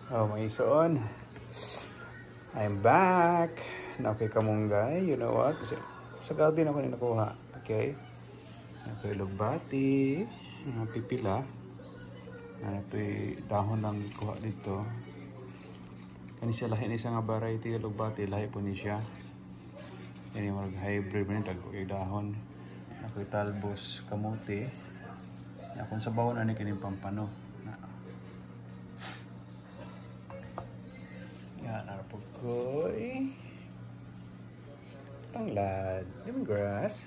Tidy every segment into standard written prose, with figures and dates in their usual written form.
Oh, mga ison. I'm back. Okay, kamunggay. You know what? Sa garden ako nakuha. Okay. Okay, lugbati. Pipila. Ito'y dahon lang kuha dito. Kani siya lahi ni siya nga variety ng lugbati. Lahi po ni siya. Yan yung hybrid na yung dahon. Ako'y talbos kamuti. Kung sa bawon ani kining pampano. Yan, arapog ko'y tanglad, lemongrass.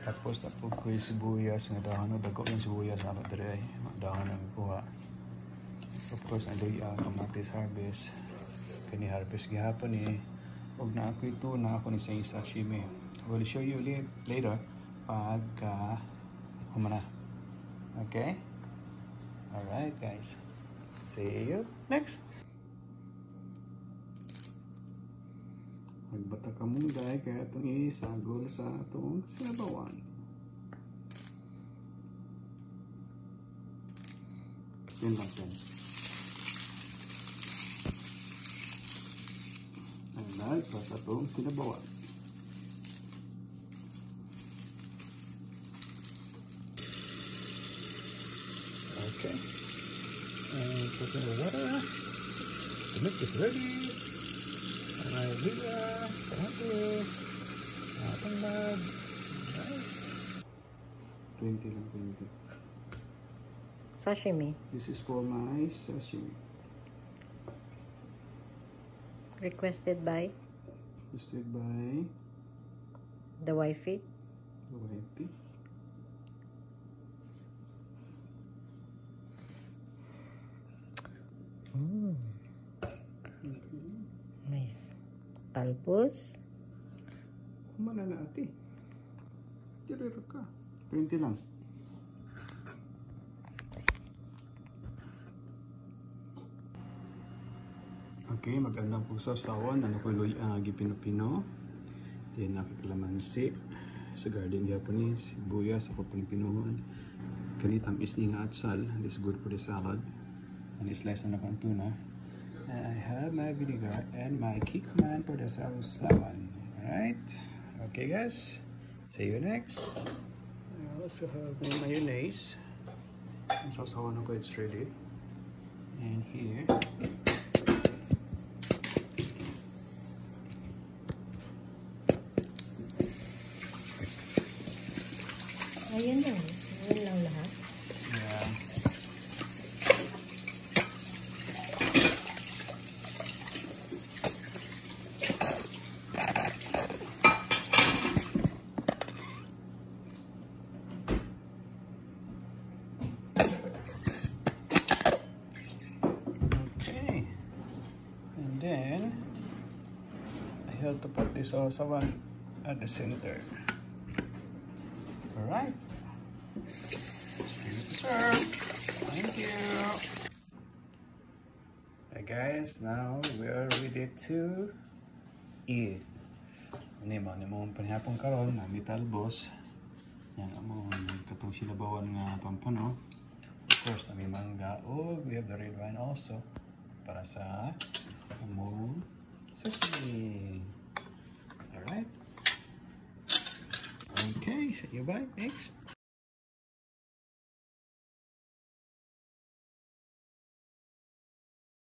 Tapos napog ko'y sibuyas nga dahon. Dago yung sibuyas na madre ay dahon ang kuha. Of course, naluya kamatis harvest. Kani harvest gihapon eh. Huwag na ako ito na ako ni sa sashimi. I will show you later pagka humana. Okay? Alright guys. See you next. Magbata ka munday kaya itong isagol sa itong sinabawan. Yan lang yan. Alright, sa itong sinabawan. Okay. And put in the water. The milk is ready. Hallelujah. Salamat. Tanglad. 20 lang, 20. Sashimi. This is for my sashimi. Requested by? Requested by The wifey? the wifey. Nice. Talbos. Kumana na ate. Tirero ka. 20 lang. Okay, magandang puso sa awan. Ano ko gipino-pino. Then nakikalamansi. Sa garden Japanese. Sibuyas. Ako pinipinuhon. Kanitam is nga atsal. This is good for the salad. And slice na akong tuna. And I have my vinegar and my kickman for the sausawan. Alright? Okay guys. See you next. I also have my mayonnaise. And sausawan ako, it's ready. And here. Ayan lang. Ayan lang lahat. Yeah. Okay. And then I have to put this also one at the center. Alright. Ready to serve. Thank you. Hey guys, now we are ready to eat. Ano mo panihapong karon, nami talbos. Yan mo katong sinabawan nga pampano. Of course, nami mangga. Oh, we have the red wine also para sa among sashimi. Alright. Okay, see you back next.